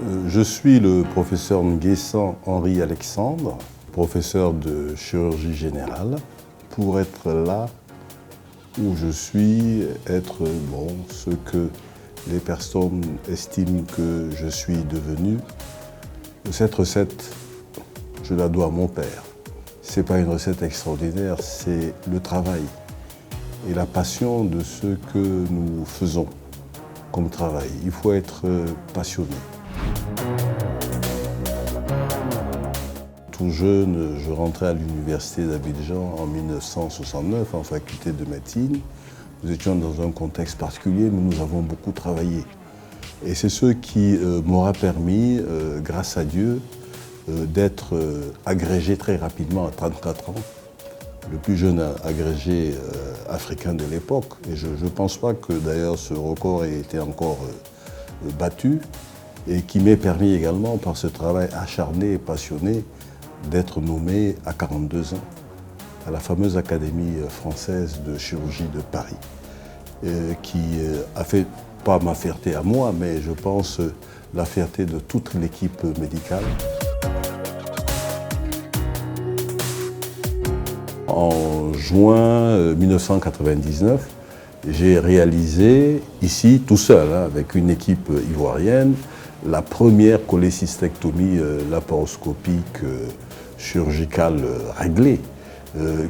Je suis le professeur Nguessan Henri Alexandre, professeur de chirurgie générale, pour être là où je suis, être ce que les personnes estiment que je suis devenu. Cette recette, je la dois à mon père. Ce n'est pas une recette extraordinaire, c'est le travail et la passion de ce que nous faisons comme travail. Il faut être passionné. Tout jeune, je rentrais à l'université d'Abidjan en 1969 en faculté de médecine. Nous étions dans un contexte particulier, mais nous avons beaucoup travaillé. Et c'est ce qui m'aura permis, grâce à Dieu, d'être agrégé très rapidement à 34 ans, le plus jeune agrégé africain de l'époque. Et je ne pense pas que d'ailleurs ce record ait été encore battu, et qui m'ait permis également, par ce travail acharné et passionné, d'être nommé à 42 ans à la fameuse Académie française de chirurgie de Paris, qui a fait pas ma fierté à moi, mais je pense la fierté de toute l'équipe médicale. En juin 1999, j'ai réalisé ici, tout seul, avec une équipe ivoirienne, la première cholécystectomie laparoscopique chirurgicale réglée,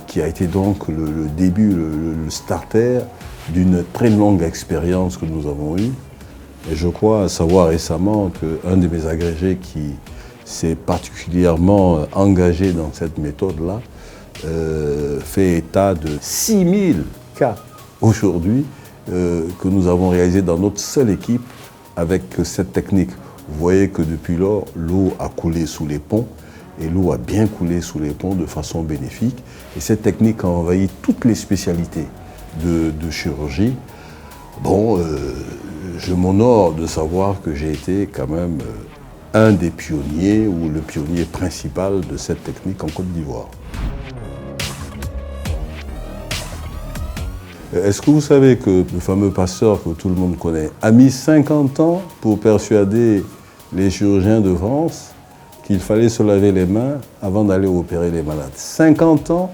qui a été donc le début, le starter d'une très longue expérience que nous avons eue. Et je crois savoir récemment qu'un de mes agrégés qui s'est particulièrement engagé dans cette méthode-là fait état de 6000 cas aujourd'hui que nous avons réalisés dans notre seule équipe avec cette technique. Vous voyez que depuis lors, l'eau a coulé sous les ponts et l'eau a bien coulé sous les ponts de façon bénéfique. Et cette technique a envahi toutes les spécialités de chirurgie. Je m'honore de savoir que j'ai été quand même un des pionniers ou le pionnier principal de cette technique en Côte d'Ivoire. Est-ce que vous savez que le fameux pasteur que tout le monde connaît a mis 50 ans pour persuader les chirurgiens de France qu'il fallait se laver les mains avant d'aller opérer les malades? 50 ans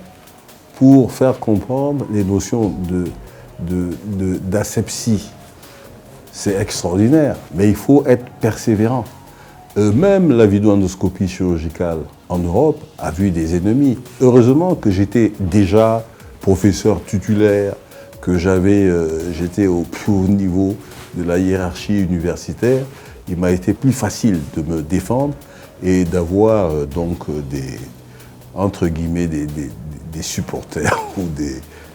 pour faire comprendre les notions d'asepsie. C'est extraordinaire, mais il faut être persévérant. Même la vidéoendoscopie chirurgicale en Europe a vu des ennemis. Heureusement que j'étais déjà professeur titulaire, que j'étais au plus haut niveau de la hiérarchie universitaire. Il m'a été plus facile de me défendre et d'avoir entre guillemets, des supporters ou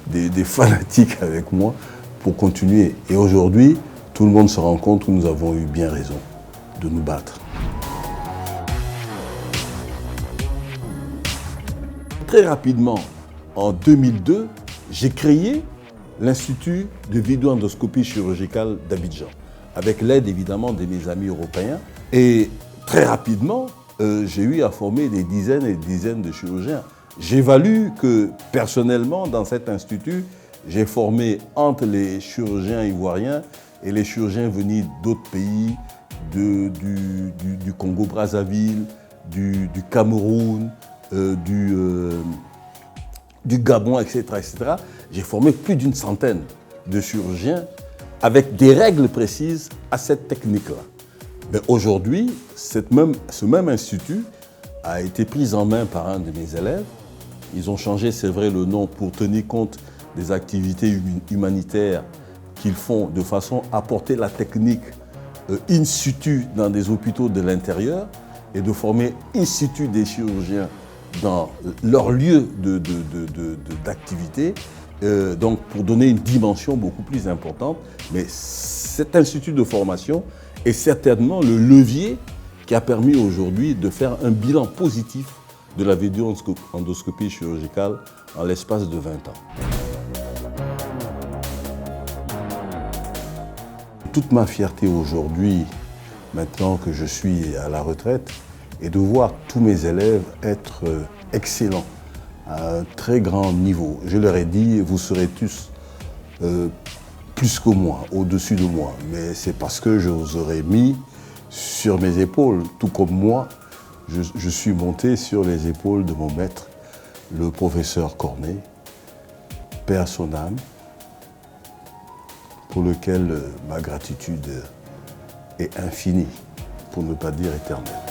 des fanatiques avec moi pour continuer. Et aujourd'hui, tout le monde se rend compte que nous avons eu bien raison de nous battre. Très rapidement, en 2002, j'ai créé l'Institut de vidéoendoscopie chirurgicale d'Abidjan, avec l'aide évidemment de mes amis européens. Et très rapidement, j'ai eu à former des dizaines et des dizaines de chirurgiens. J'évalue que personnellement, dans cet institut, j'ai formé entre les chirurgiens ivoiriens et les chirurgiens venus d'autres pays, du Congo-Brazzaville, du Cameroun, du Gabon, etc., etc. J'ai formé plus d'une centaine de chirurgiens avec des règles précises à cette technique-là. Mais aujourd'hui, ce même institut a été pris en main par un de mes élèves. Ils ont changé, c'est vrai, le nom pour tenir compte des activités humanitaires qu'ils font de façon à porter la technique in situ dans des hôpitaux de l'intérieur et de former in situ des chirurgiens dans leur lieu d'activité, donc pour donner une dimension beaucoup plus importante. Mais cet institut de formation est certainement le levier qui a permis aujourd'hui de faire un bilan positif de la vidéoendoscopie chirurgicale en l'espace de 20 ans. Toute ma fierté aujourd'hui, maintenant que je suis à la retraite, est de voir tous mes élèves être excellents, à un très grand niveau. Je leur ai dit, vous serez tous plus que moi, au-dessus de moi. Mais c'est parce que je vous aurais mis sur mes épaules, tout comme moi, je suis monté sur les épaules de mon maître, le professeur Cornet, paix à son âme, pour lequel ma gratitude est infinie, pour ne pas dire éternelle.